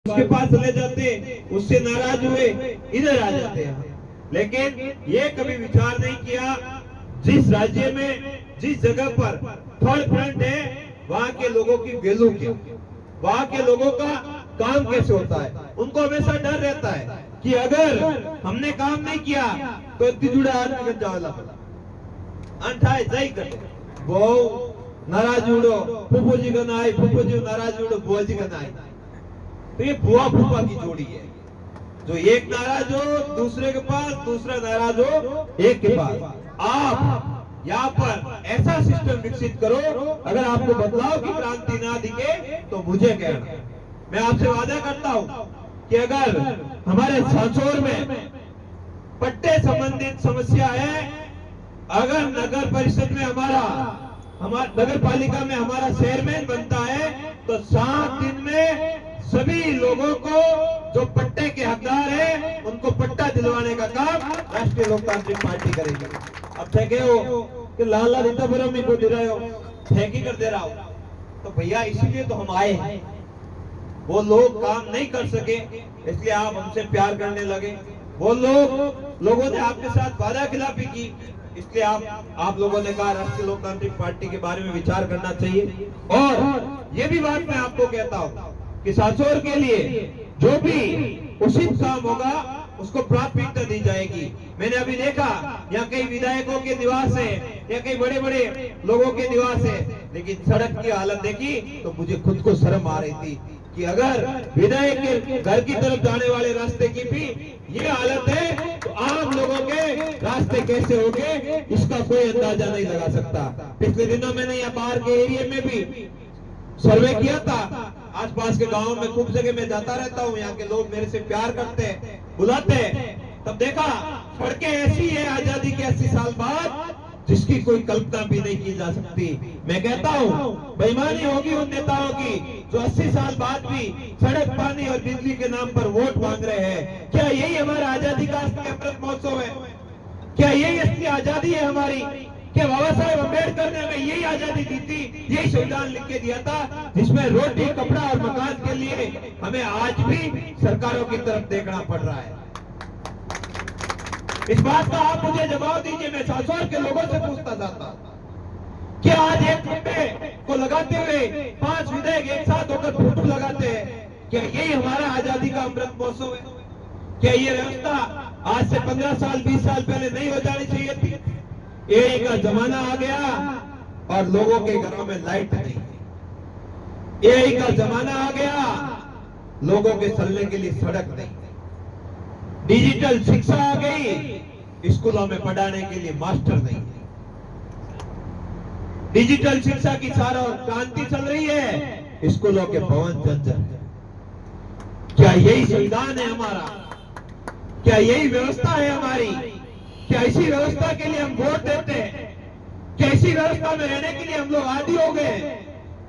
उसके पास चले जाते, उससे नाराज हुए, इधर आ जाते हैं। लेकिन ये कभी विचार नहीं किया जिस राज्य में, जिस जगह पर थर्ड फ्रंट है, वहां के लोगों की वैल्यू क्या, वहां के लोगों का काम कैसे होता है। उनको हमेशा डर रहता है कि अगर हमने काम नहीं किया तो जुड़ा आदमी जावला अंठाए जाई कर वो नाराज उड़ो, फूफू जी का नाई, फूफू जी नाराज उड़ो, बुआ जी का नाई। तो ये बुआ फूफा की जोड़ी है, जो एक नाराज हो दूसरे के पास, दूसरा नाराज हो एक के पास। आप यहाँ पर ऐसा सिस्टम विकसित करो, अगर आपको बदलाव की क्रांति ना दिखे तो मुझे कहना। मैं आपसे वादा करता हूँ कि अगर हमारे सांसौर में पट्टे संबंधित समस्या है, अगर नगर परिषद में हमारा नगर पालिका में हमारा चेयरमैन बनता है तो 7 दिन में सभी लोगों को जो पट्टे के हकदार हैं उनको पट्टा दिलवाने का काम राष्ट्रीय लोकतांत्रिक पार्टी करेगी। अब ठेके हो कि लाला रीतापुरम को दे रहे हो, ठेकी कर दे रहा हो, तो भैया इसीलिए तो हम आए हैं। वो लोग काम नहीं कर सके इसलिए आप हमसे प्यार करने लगे, वो लोगों ने आपके साथ वादा खिलाफी की इसलिए आप लोगों ने कहा राष्ट्रीय लोकतांत्रिक पार्टी के बारे में विचार करना चाहिए। और ये भी बात मैं आपको कहता हूँ कि सांसौर के लिए जो भी उचित काम होगा उसको प्राथमिकता दी जाएगी। मैंने अभी देखा यहाँ कई विधायकों के निवास है या कई बड़े बड़े लोगों के निवास है, लेकिन सड़क की हालत देखी तो मुझे खुद को शर्म आ रही थी कि अगर विधायक के घर की तरफ जाने वाले रास्ते की भी ये हालत है तो आम लोगों के रास्ते कैसे होंगे इसका कोई अंदाजा नहीं लगा सकता। पिछले दिनों मैंने यहाँ बाहर के एरिया में भी सर्वे किया था, आसपास के गांवों में खूब जगह में जाता रहता हूँ, यहाँ के लोग मेरे से प्यार करते हैं, बुलाते हैं। तब देखा सड़कें ऐसी है आजादी के 80 साल बाद जिसकी कोई कल्पना भी नहीं की जा सकती। मैं कहता हूँ बेईमानी होगी उन नेताओं की जो 80 साल बाद भी सड़क, पानी और बिजली के नाम पर वोट मांग रहे हैं। क्या यही हमारा आजादी का असली अमृत महोत्सव है? क्या यही असली आजादी है हमारी? क्या बाबा साहेब अम्बेडकर ने हमें यही आजादी दी थी, यही संविधान लिख के दिया था जिसमें रोटी, कपड़ा और मकान के लिए हमें आज भी सरकारों की तरफ देखना पड़ रहा है? इस बात का आप मुझे जवाब दीजिए। मैं सांसौर के लोगों से पूछता जाता क्या आज एक खंबे को लगाते हुए 5 विधायक एक साथ होकर फोटो लगाते हैं, क्या यही हमारा आजादी का अमृत महोत्सव है? क्या ये व्यवस्था आज से 15 साल 20 साल पहले नहीं हो जानी चाहिए थी? एआई का जमाना आ गया और लोगों के घरों में लाइट नहीं। एआई का जमाना आ गया, लोगों के चलने के लिए सड़क नहीं। डिजिटल शिक्षा आ गई, स्कूलों में पढ़ाने के लिए मास्टर नहीं। डिजिटल शिक्षा की सारा क्रांति चल रही है, स्कूलों के भवन जर्जर। क्या यही संविधान है हमारा? क्या यही व्यवस्था है हमारी? क्या इसी व्यवस्था के लिए हम वोट देते हैं? क्या इसी व्यवस्था में रहने के लिए हम लोग आदी हो गए?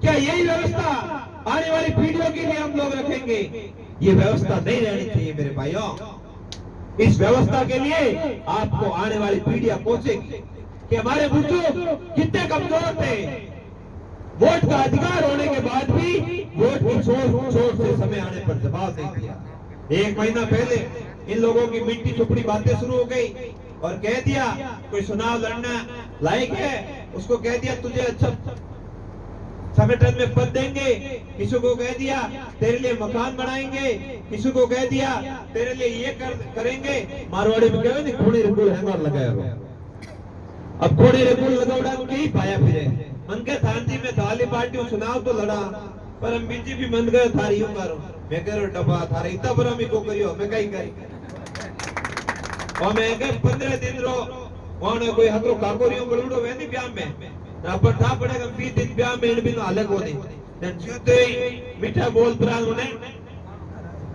क्या यही व्यवस्था आने वाली पीढ़ियों के लिए हम लोग रखेंगे? ये व्यवस्था नहीं रहनी चाहिए मेरे भाइयों। इस व्यवस्था के लिए आपको आने वाली पीढ़ियां पहुंचेगी कि हमारे बुजुर्ग कितने कमजोर थे, वोट का अधिकार होने के बाद भी वोट की चोट से समय आने पर जवाब नहीं दिया। 1 महीना पहले इन लोगों की मिट्टी चुपड़ी बातें शुरू हो गई और कह दिया कोई चुनाव लड़ना लायक है उसको कह दिया तुझे अच्छा संगठन में पद देंगे, किसी को कह दिया तेरे लिए मकान बनाएंगे, किसी को कह दिया तेरे लिए ये करेंगे। मारवाड़ी में कहे खोड़ी रंगुल हैंगर लगाया, अब खोड़ी रंगुल लगावड़ा के ही पाया फिरे मन के थानजी में थाली पार्टी चुनाव तो लड़ा पर हम बीजेपी मन गए थारी यूं करो। मैं कह रहा डब्बा थारे इतना बड़ा मी को करियो मैं कहीं करी और मैं कह 15 दिन रो वहां कोई हतो काकोरियो बलूडो वेनी ब्याह में पर था पड़ेगा 20 दिन ब्याह में इन बिन अलग होने जन जीते मीठा बोल प्राण होने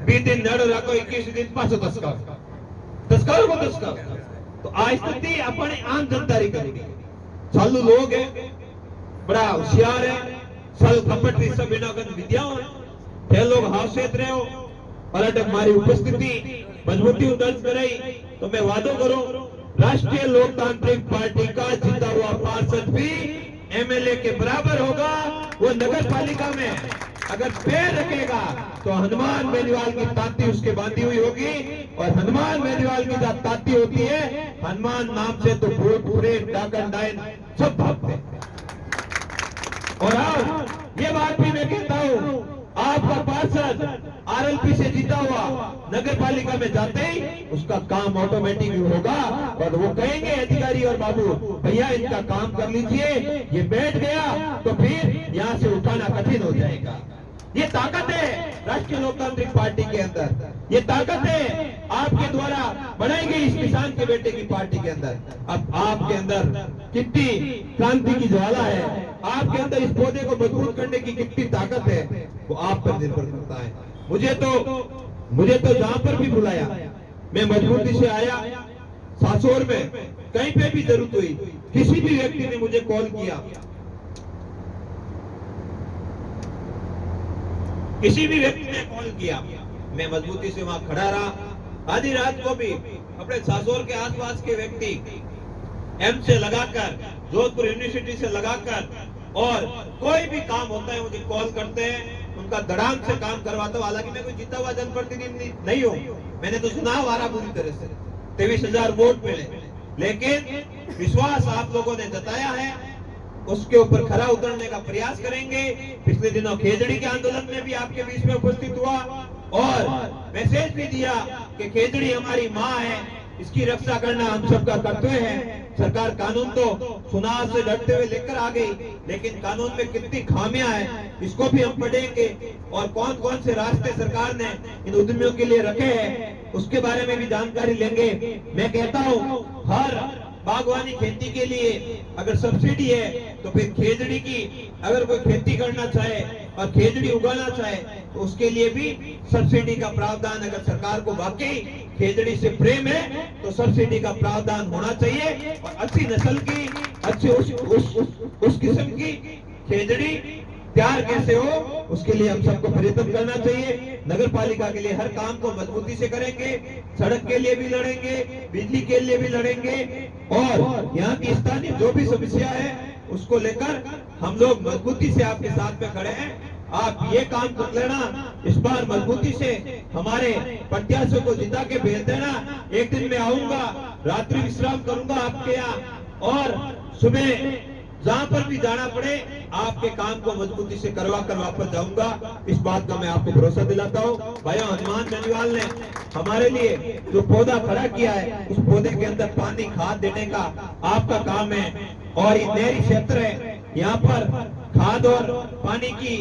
20 दिन नड़ रखो 21 दिन पाछो तस्कर को तस्कर। तो आज स्थिति अपने आम जनतारी करेगी। चालू लोग है, बड़ा होशियार है, सल कपट सब इनागत विद्याओं है, लोग हाशियत रहे हो और अटक हमारी उपस्थिति मजबूती दर्ज कराई तो मैं वादो करूं राष्ट्रीय लोकतांत्रिक पार्टी का जीता हुआ पार्षद भी एमएलए के बराबर होगा, वो नगर पालिका में अगर पैर रखेगा तो हनुमान बेनीवाल की ताती उसके बांधी हुई होगी। और हनुमान बेनीवाल की जब ताती होती है, हनुमान नाम से तो भूत प्रेत डाकन डायन सब भागते हैं। और आज ये बात भी मैं कहता हूँ, आपका पार्षद आरएलपी से जीता हुआ नगर पालिका में जाते ही उसका काम ऑटोमेटिक होगा और वो कहेंगे अधिकारी और बाबू भैया इनका काम कर लीजिए, ये बैठ गया तो फिर यहाँ से उठाना कठिन हो जाएगा। ये ताकत है राष्ट्रीय लोकतांत्रिक पार्टी के अंदर, ये ताकत है आपके द्वारा बनाई गई इस किसान के बेटे की पार्टी के अंदर। अब आपके अंदर कितनी क्रांति की ज्वाला है, आपके अंदर इस पौधे को मजबूत करने की कितनी ताकत है, वो आप पर निर्भर करता है। मुझे तो जहां पर भी बुलाया मैं मजबूती से आया। सासोर में कहीं पे भी जरूरत हुई, किसी भी व्यक्ति ने मुझे कॉल किया, किसी भी व्यक्ति ने कॉल किया, मैं मजबूती से वहां खड़ा रहा। आधी रात को भी अपने सासोर के आसपास के व्यक्ति एम से लगाकर, जोधपुर यूनिवर्सिटी से लगाकर, और कोई भी काम होता है मुझे कॉल करते हैं, उनका धड़ाम से काम करवाता हूं। हालांकि मैं कोई जीता हुआ जनप्रतिनिधि नहीं हूं, मैंने तो चुनाव हारा पूरी तरह से, 23,000 वोट मिले, लेकिन विश्वास आप लोगों ने जताया है, उसके ऊपर खरा उतरने का प्रयास करेंगे। पिछले दिनों खेजड़ी के आंदोलन में भी आपके बीच में उपस्थित हुआ और मैसेज भी दिया कि खेजड़ी हमारी माँ है, इसकी रक्षा करना हम सबका कर्तव्य है। सरकार कानून तो चुनाव से डरते हुए लेकर आ गई, लेकिन कानून में कितनी खामियां हैं इसको भी हम पढ़ेंगे, और कौन कौन से रास्ते सरकार ने इन उद्यमियों के लिए रखे हैं उसके बारे में भी जानकारी लेंगे। मैं कहता हूँ हर बागवानी खेती के लिए अगर सब्सिडी है तो फिर खेजड़ी की अगर कोई खेती करना चाहे और खेजड़ी उगाना चाहे तो उसके लिए भी सब्सिडी का प्रावधान, अगर सरकार को वाकई खेजड़ी से प्रेम है तो सब्सिडी का प्रावधान होना चाहिए। और अच्छी नस्ल की, अच्छी उस किस्म की खेजड़ी तैयार कैसे हो उसके लिए हम सबको प्रयत्न करना चाहिए। नगर पालिका के लिए हर काम को मजबूती से करेंगे, सड़क के लिए भी लड़ेंगे, बिजली के लिए भी लड़ेंगे, और यहाँ की स्थानीय जो भी समस्या है उसको लेकर हम लोग मजबूती से आपके साथ में खड़े हैं। आप ये काम कर लेना, इस बार मजबूती से हमारे प्रत्याशियों को जिता के भेज देना। एक दिन मैं आऊंगा, रात्रि विश्राम करूंगा आपके यहाँ, और सुबह जहां पर भी जाना पड़े आपके काम को मजबूती से करवा कर वापस जाऊंगा। इस बात का मैं आपको भरोसा दिलाता हूं। भाइयों, हनुमान बेनीवाल ने हमारे लिए जो पौधा खड़ा किया है उस पौधे के अंदर पानी खाद देने का आपका काम है, और ये नहरी क्षेत्र है, यहाँ पर खाद और पानी की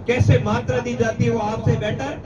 कैसे मात्रा दी जाती है वो आपसे बेटर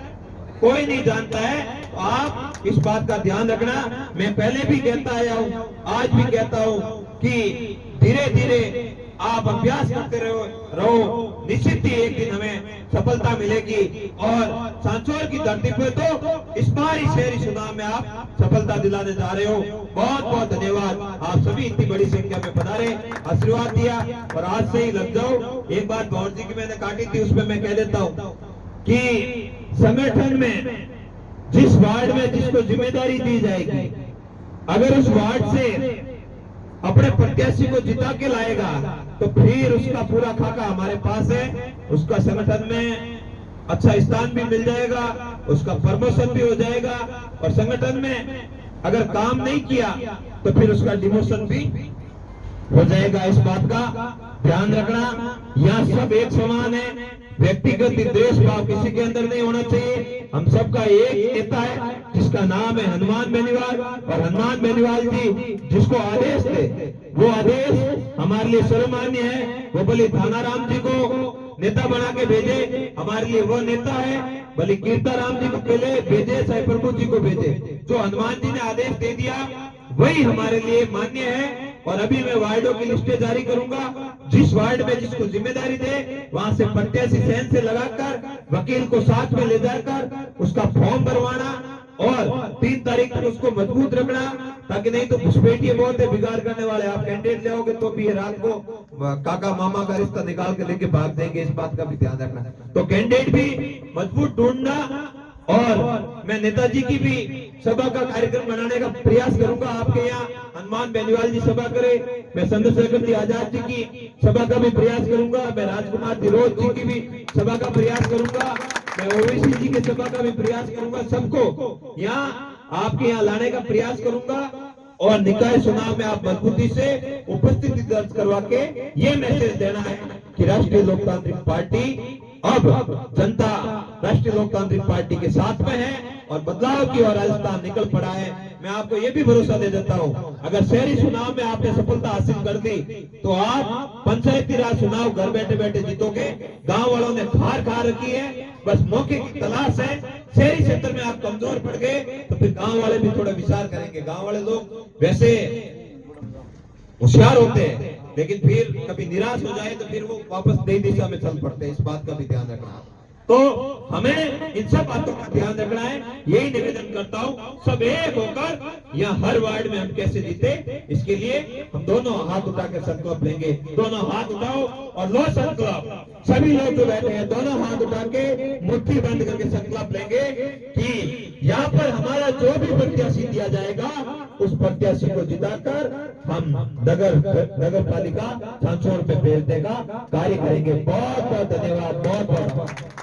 कोई नहीं जानता है। तो आप इस बात का ध्यान रखना। मैं पहले भी कहता आया हूँ, आज भी कहता हूँ कि धीरे धीरे आप अभ्यास करते रहो, निश्चित ही एक दिन हमें सफलता मिलेगी। और सांसौर की धरती पर तो इस बार ही शहरी चुनाव में आप सफलता दिलाने जा रहे हो। बहुत बहुत धन्यवाद, आप सभी इतनी बड़ी संख्या में पधारे, आशीर्वाद दिया, और आज से ही लग जाओ। एक बात भौर जी की मैंने काटी थी, उसमें मैं कह देता हूँ कि संगठन में जिस वार्ड में जिसको जिम्मेदारी दी जाएगी, अगर उस वार्ड से अपने प्रत्याशी को जिता के लाएगा तो फिर उसका पूरा खाका हमारे पास है, उसका संगठन में अच्छा स्थान भी मिल जाएगा, उसका प्रमोशन भी हो जाएगा, और संगठन में अगर काम नहीं किया तो फिर उसका डिमोशन भी हो जाएगा। इस बात का ध्यान रखना। यहाँ सब एक समान है, व्यक्तिगत द्वेष भाव किसी के अंदर नहीं होना चाहिए। हम सबका एक नेता है जिसका नाम है हनुमान बेनीवाल, और हनुमान बेनीवाल जी जिसको आदेश दे वो आदेश हमारे लिए सर्वमान्य है। वो भले थानाराम जी को नेता बना के भेजे, हमारे लिए वो नेता है, भले कीर्ताराम जी को पहले भेजे चाहे प्रभु जी को भेजे, जो हनुमान जी ने आदेश दे दिया वही हमारे लिए मान्य है। और अभी मैं वार्डों की लिस्टें जारी करूंगा, जिस वार्ड में जिसको जिम्मेदारी दे वहां से प्रत्याशी सहन से लगाकर वकील को साथ में ले जाकर उसका फॉर्म भरवाना, और 3 तारीख तक उसको मजबूत रखना, ताकि नहीं तो घुसपैठिए बहुत है, बिगाड़ करने वाले। आप कैंडिडेट जाओगे तो भी रात को काका मामा का रिश्ता निकाल के लेके भाग देंगे, इस बात का भी ध्यान रखना। तो कैंडिडेट भी मजबूत ढूंढना, और मैं नेताजी की भी सभा का कार्यक्रम बनाने का प्रयास करूंगा आपके यहाँ। हनुमान बेनीवाल जी सभा करे, मैं संत सेकंदी आजाद जी की सभा का भी प्रयास करूंगा, मैं राजकुमार दिरोज जी की भी सभा का प्रयास करूंगा, मैं ओवैसी जी की सभा का भी प्रयास करूंगा, सबको यहाँ आपके यहाँ लाने का प्रयास करूंगा और निकाय चुनाव में आप मजबूती से उपस्थिति दर्ज करवा के ये मैसेज देना है कि राष्ट्रीय लोकतांत्रिक पार्टी अब जनता राष्ट्रीय लोकतांत्रिक पार्टी के साथ में है और बदलाव की ओर राजस्थान निकल पड़ा है। मैं आपको ये भी भरोसा दे देता हूँ, अगर शहरी चुनाव में आपने सफलता हासिल कर दी तो आप पंचायती राज चुनाव घर बैठे बैठे जीतोगे। गांव वालों ने हार खा रखी है, बस मौके की तलाश है। शहरी क्षेत्र में आप कमजोर पड़ गए तो फिर गांव वाले भी थोड़ा विचार करेंगे। गांव वाले लोग वैसे होशियार होते हैं, लेकिन फिर कभी निराश हो जाए तो फिर वो वापस नई दिशा में चल पड़ते हैं। इस बात का भी ध्यान रखना। तो हमें इन सब बातों का ध्यान रखना है। यही निवेदन करता हूँ, सब एक होकर यहाँ हर वार्ड में हम कैसे जीते, इसके लिए हम दोनों हाथ उठा के संकल्प लेंगे। दोनों हाथ उठाओ और लो संकल्प। सभी लोग जो बैठे हैं दोनों हाथ उठा के मुट्ठी बंद करके संकल्प लेंगे कि यहाँ पर हमारा जो भी प्रत्याशी दिया जाएगा उस प्रत्याशी को जिताकर हम नगर पालिका सांसद पे भेज देगा कार्य करेंगे। बहुत बहुत धन्यवाद। बहुत बहुत